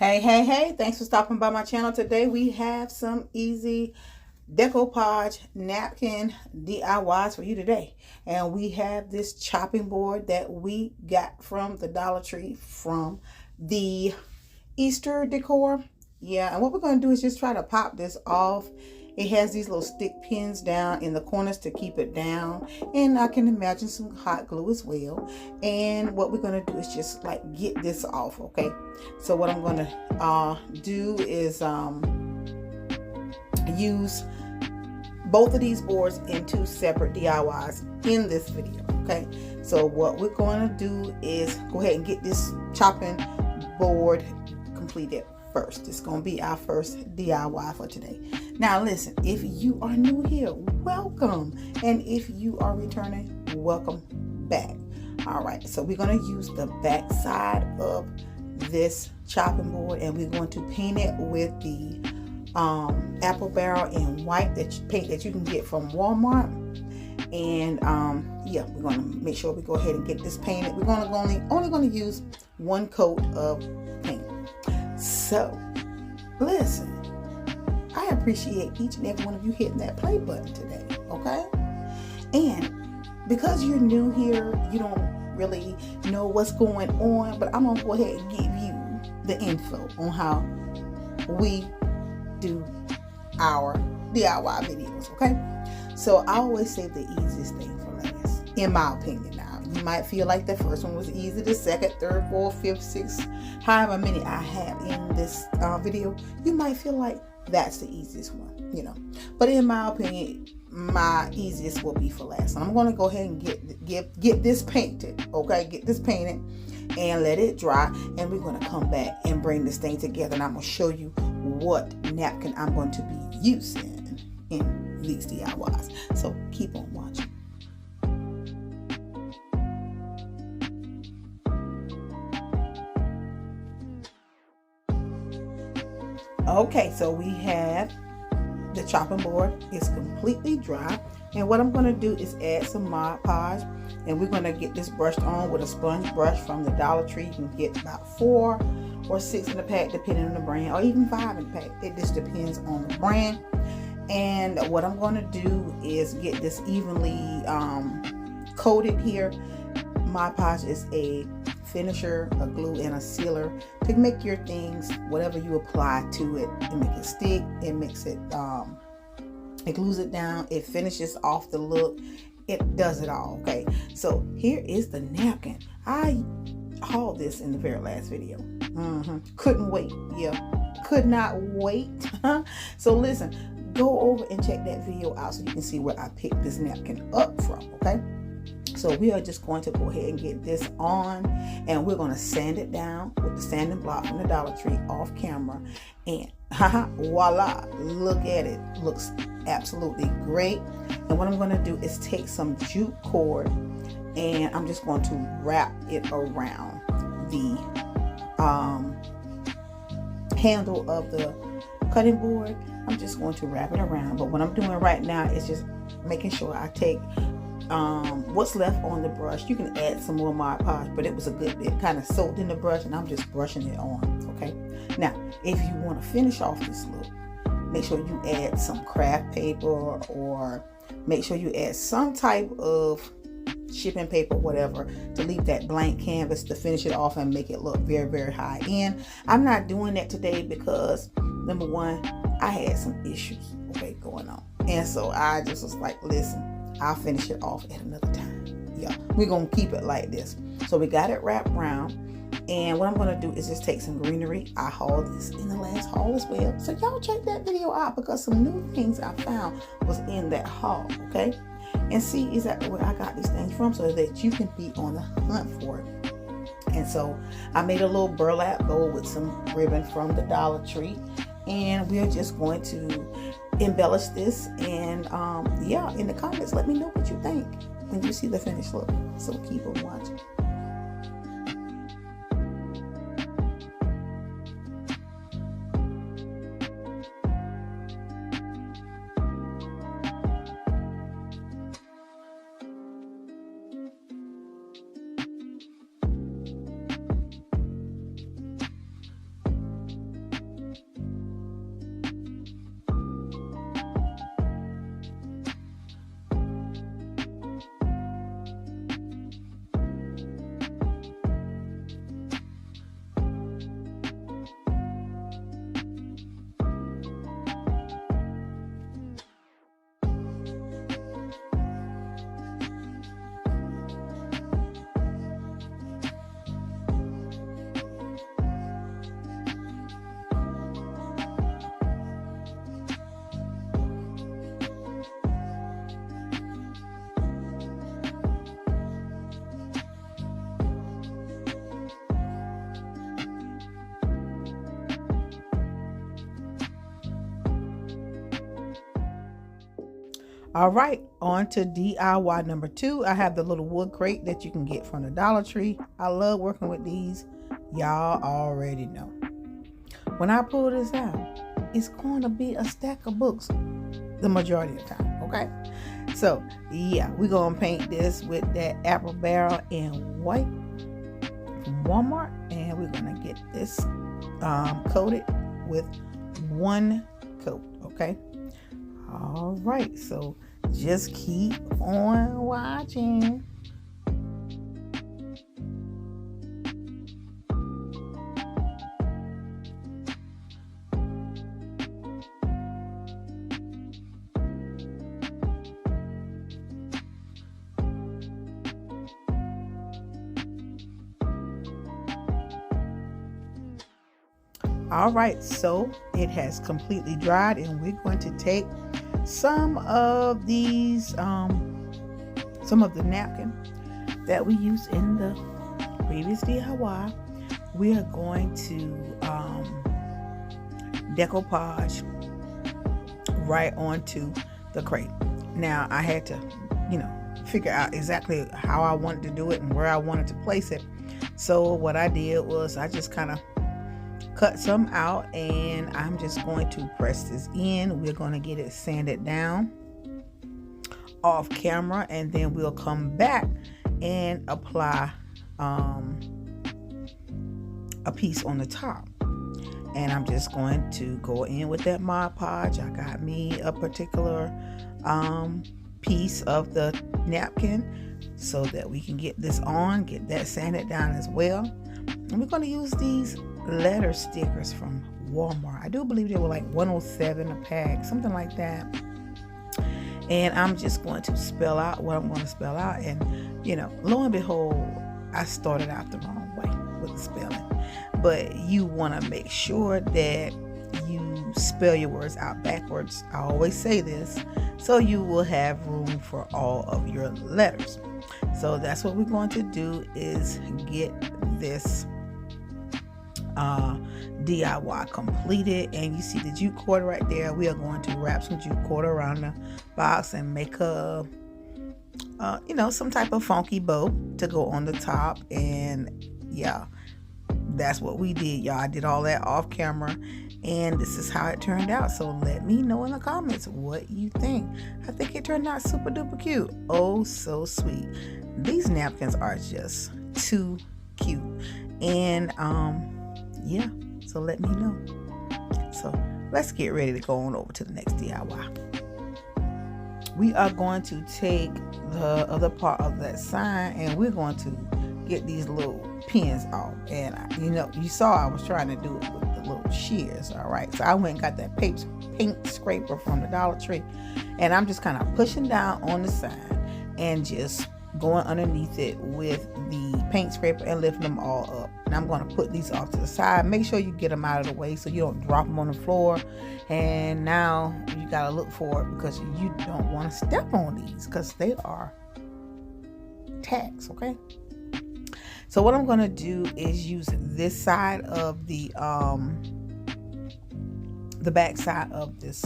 Hey, thanks for stopping by my channel. Today we have some easy decoupage napkin DIYs for you today. And we have this chopping board that we got from the Dollar Tree from the Easter decor. Yeah, and what we're going to do is just try to pop this off. It has these little stick pins down in the corners to keep it down, and I can imagine some hot glue as well. And what we're going to do is just like get this off. Okay, so what I'm going to do is use both of these boards in two separate DIYs in this video. Okay, so what we're going to do is go ahead and get this chopping board completed first. It's going to be our first DIY for today. Now listen, if you are new here, welcome, and if you are returning, welcome back. All right, so we're going to use the back side of this chopping board, and we're going to paint it with the apple barrel in white paint that you can get from Walmart. And yeah, we're going to make sure we go ahead and get this painted. We're going to only going to use one coat of paint. So listen, I appreciate each and every one of you hitting that play button today, okay? And because you're new here, you don't really know what's going on, but I'm gonna go ahead and give you the info on how we do our DIY videos, okay? So I always say the easiest thing for last, in my opinion. Now, you might feel like the first one was easy, the second, third, fourth, fifth, sixth, however many I have in this video, you might feel like that's the easiest one, you know. But in my opinion, my easiest will be for last. And I'm going to go ahead and get this painted, okay? Get this painted and let it dry. And we're going to come back and bring this thing together. And I'm going to show you what napkin I'm going to be using in these DIYs. So keep on watching. Okay, so we have the chopping board is completely dry, and what I'm going to do is add some Mod Podge, and we're going to get this brushed on with a sponge brush from the Dollar Tree. You can get about 4 or 6 in the pack depending on the brand, or even 5 in the pack. It just depends on the brand. And what I'm going to do is get this evenly coated here. Mod Podge is a finisher, a glue, and a sealer to make your things, whatever you apply to it, it make it stick, it makes it it glues it down, it finishes off the look, it does it all. Okay, so here is the napkin. I hauled this in the very last video. Couldn't wait. Yeah, could not wait. So listen, go over and check that video out so you can see where I picked this napkin up from. Okay, so we are just going to go ahead and get this on, and we're going to sand it down with the sanding block from the Dollar Tree off camera. And voila, look at it. Looks absolutely great. And what I'm going to do is take some jute cord, and I'm just going to wrap it around the handle of the cutting board. I'm just going to wrap it around. But what I'm doing right now is just making sure I take what's left on the brush. You can add some more Mod Podge, but it was a good bit kind of soaked in the brush, and I'm just brushing it on. Okay, now if you want to finish off this look, make sure you add some craft paper, or make sure you add some type of shipping paper, whatever, to leave that blank canvas to finish it off and make it look very, very high end. I'm not doing that today because number one, I had some issues going on, and so I just was like, listen, I'll finish it off at another time. Yeah, we're going to keep it like this. So we got it wrapped around. And what I'm going to do is just take some greenery. I hauled this in the last haul as well. So y'all check that video out because some new things I found was in that haul. Okay. And see exactly where I got these things from so that you can be on the hunt for it. And so I made a little burlap bowl with some ribbon from the Dollar Tree. And we're just going to embellish this, and yeah, in the comments let me know what you think when you see the finished look. So keep on watching. All right, on to DIY number 2. I have the little wood crate that you can get from the Dollar Tree. I love working with these. Y'all already know. When I pull this out, it's going to be a stack of books the majority of the time, okay? So, yeah, we're going to paint this with that apple barrel in white from Walmart. And we're going to get this coated with one coat, okay? All right, so just keep on watching. All right, so it has completely dried, and we're going to take some of these, some of the napkin that we used in the previous DIY. We are going to decoupage right onto the crate. Now, I had to, figure out exactly how I wanted to do it and where I wanted to place it. So what I did was I just kind of cut some out, and I'm just going to press this in. We're going to get it sanded down off camera, and then we'll come back and apply a piece on the top. And I'm just going to go in with that Mod Podge. I got me a particular piece of the napkin so that we can get this on, get that sanded down as well. And we're going to use these letter stickers from Walmart. I do believe they were like $107 a pack, something like that. And I'm just going to spell out what I'm going to spell out. And lo and behold, I started out the wrong way with the spelling. But you want to make sure that you spell your words out backwards. I always say this, so you will have room for all of your letters. So that's what we're going to do, is get this DIY completed. And you see the jute cord right there. We are going to wrap some jute cord around the box and make a some type of funky bow to go on the top. And yeah, that's what we did, y'all. I did all that off camera, and this is how it turned out. So let me know in the comments what you think. I think it turned out super duper cute. Oh, so sweet. These napkins are just too cute. And yeah, so let me know. So let's get ready to go on over to the next DIY. We are going to take the other part of that sign, and we're going to get these little pins off. And you saw I was trying to do it with the little shears. All right, so I went and got that paint scraper from the Dollar Tree, and I'm just kind of pushing down on the sign and just going underneath it with the paint scraper and lifting them all up. And I'm going to put these off to the side. Make sure you get them out of the way so you don't drop them on the floor. And now you got to look for it, because you don't want to step on these, because they are tacks, okay? So what I'm going to do is use this side of the back side of this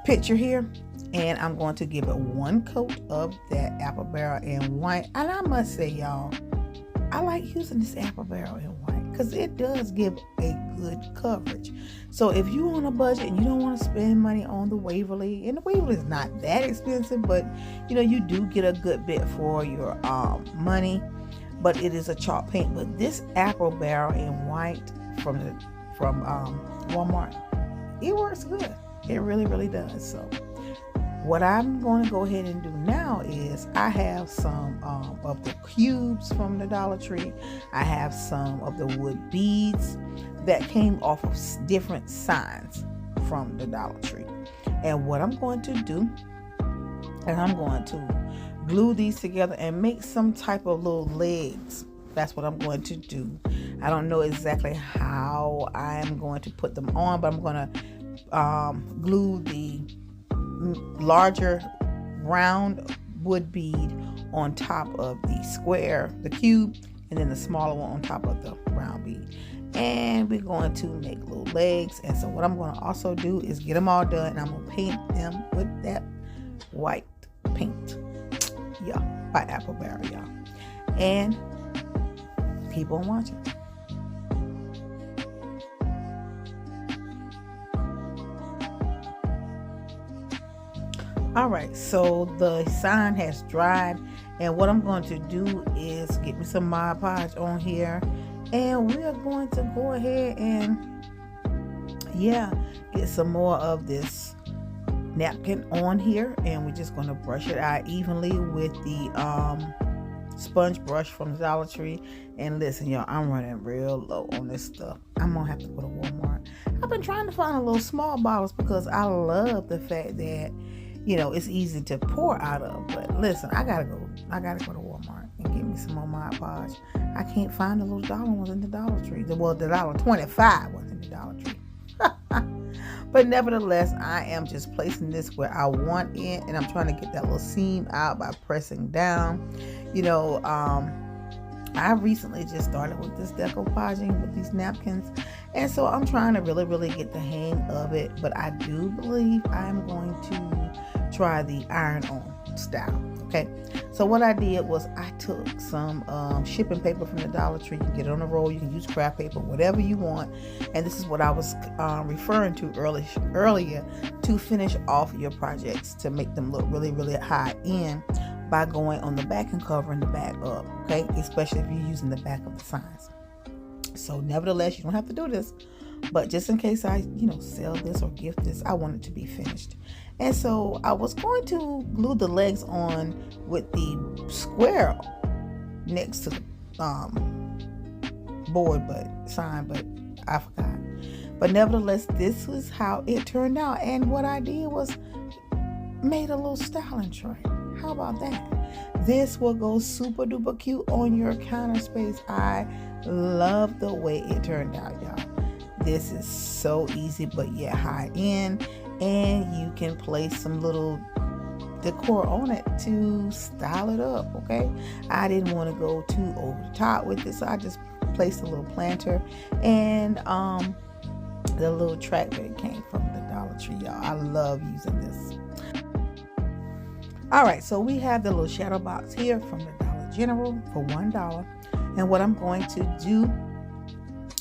picture here, and I'm going to give it one coat of that apple barrel in white. And I must say, y'all, I like using this apple barrel in white because it does give a good coverage. So if you're on a budget and you don't want to spend money on the Waverly, and the Waverly is not that expensive, but you do get a good bit for your money. But it is a chalk paint. But this apple barrel in white from Walmart, it works good. It really, really does. So what I'm going to go ahead and do now is I have some of the cubes from the Dollar Tree. I have some of the wood beads that came off of different signs from the Dollar Tree. And what I'm going to do, and I'm going to glue these together and make some type of little legs. That's what I'm going to do. I don't know exactly how I'm going to put them on, but I'm going to glue the larger round wood bead on top of the square, the cube, and then the smaller one on top of the round bead. And we're going to make little legs. And so what I'm going to also do is get them all done, and I'm going to paint them with that white paint. Yeah, by Apple Barrel, y'all. And keep on watching. All right, so the sign has dried, and what I'm going to do is get me some Mod Podge on here, and we're going to go ahead and get some more of this napkin on here, and we're just going to brush it out evenly with the sponge brush from the Dollar Tree. And listen, y'all, I'm running real low on this stuff. I'm gonna have to go to Walmart. I've been trying to find a little small bottles because I love the fact that, you know, it's easy to pour out of. But listen, I gotta go to Walmart and get me some more Mod Podge. I can't find the little dollar ones in the Dollar Tree. Well, the $1.25 ones in the Dollar Tree. But nevertheless, I am just placing this where I want it, and I'm trying to get that little seam out by pressing down. You know, I recently just started with this decoupaging with these napkins, and so I'm trying to really get the hang of it. But I do believe I'm going to try the iron-on style. Okay, so what I did was I took some shipping paper from the Dollar Tree. You can get it on a roll, you can use craft paper, whatever you want. And this is what I was referring to earlier to finish off your projects, to make them look really high end by going on the back and covering the back up. Okay, especially if you're using the back of the signs. So nevertheless, you don't have to do this, but just in case I, you know, sell this or gift this, I want it to be finished. And so I was going to glue the legs on with the square next to the board, but I forgot. But nevertheless, this was how it turned out. And what I did was made a little styling tray. How about that? This will go super duper cute on your counter space. I love the way it turned out, y'all. This is so easy, but yet high end. And you can place some little decor on it to style it up. Okay, I didn't want to go too over the top with this, so I just placed a little planter and the little trackpad came from the Dollar Tree, y'all. I love using this. All right, so we have the little shadow box here from the Dollar General for $1, and what I'm going to do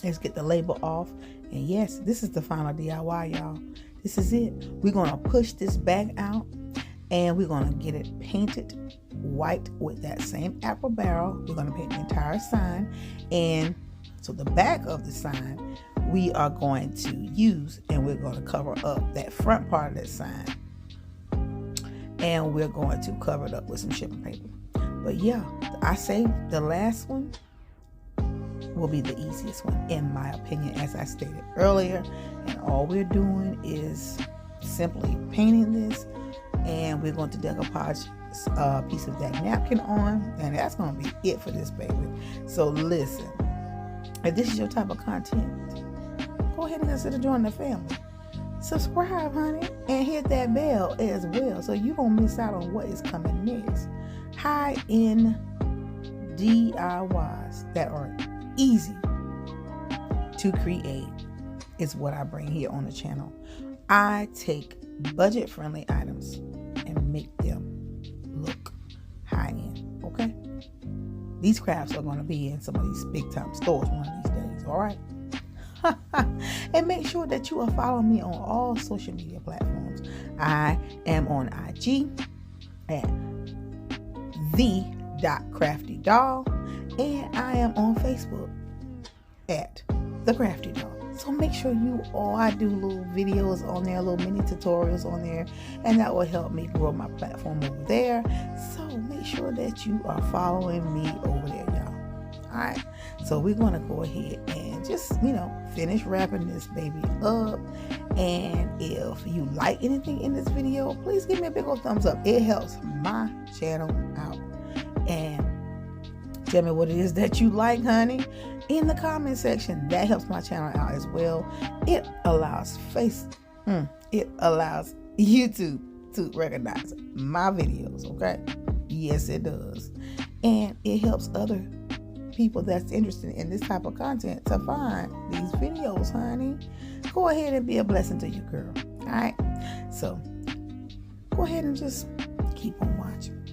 is get the label off. And yes, this is the final DIY, y'all. This is it. We're going to push this back out, and we're going to get it painted white with that same Apple Barrel. We're going to paint the entire sign, and so the back of the sign we are going to use, and we're going to cover up that front part of that sign, and we're going to cover it up with some shipping paper. But yeah, I say the last one will be the easiest one, in my opinion, as I stated earlier. And all we're doing is simply painting this, and we're going to decoupage a piece of that napkin on, and that's going to be it for this baby. So listen, if this is your type of content, go ahead and consider joining the family. Subscribe, honey, and hit that bell as well, so you don't miss out on what is coming next. High-end DIYs that are easy to create is what I bring here on the channel. I take budget-friendly items and make them look high-end. Okay, these crafts are going to be in some of these big-time stores one of these days. All right. And make sure that you are following me on all social media platforms. I am on IG at the.craftydoll, and I am on Facebook at the Crafty Doll. So make sure I do little videos on there, little mini tutorials on there, and that will help me grow my platform over there. So make sure that you are following me over there, y'all. All right, so we're going to go ahead and just, finish wrapping this baby up. And if you like anything in this video, please give me a big old thumbs up. It helps my channel out. And tell me what it is that you like, honey, in the comment section. That helps my channel out as well. It allows YouTube to recognize my videos. Okay, yes, it does. And it helps other people that's interested in this type of content to find these videos, honey. Go ahead and be a blessing to you, girl. All right, so go ahead and just keep on watching.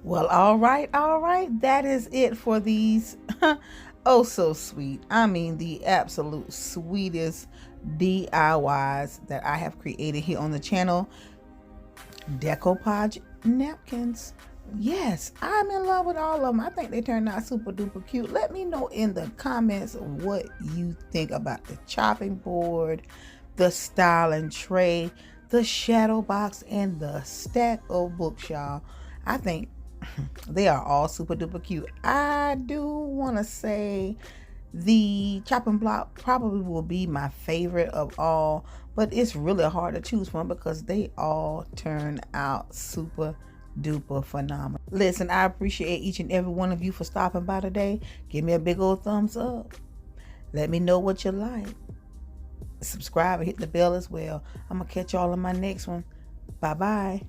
Well, all right. That is it for these oh so sweet. I mean, the absolute sweetest DIYs that I have created here on the channel. Decoupage napkins. Yes, I'm in love with all of them. I think they turned out super duper cute. Let me know in the comments what you think about the chopping board, the styling tray, the shadow box, and the stack of books, y'all. I think they are all super duper cute. I do want to say the chopping block probably will be my favorite of all, but it's really hard to choose from because they all turn out super duper phenomenal. Listen, I appreciate each and every one of you for stopping by today. Give me a big old thumbs up. Let me know what you like. Subscribe and hit the bell as well. I'm gonna catch y'all in my next one. Bye bye.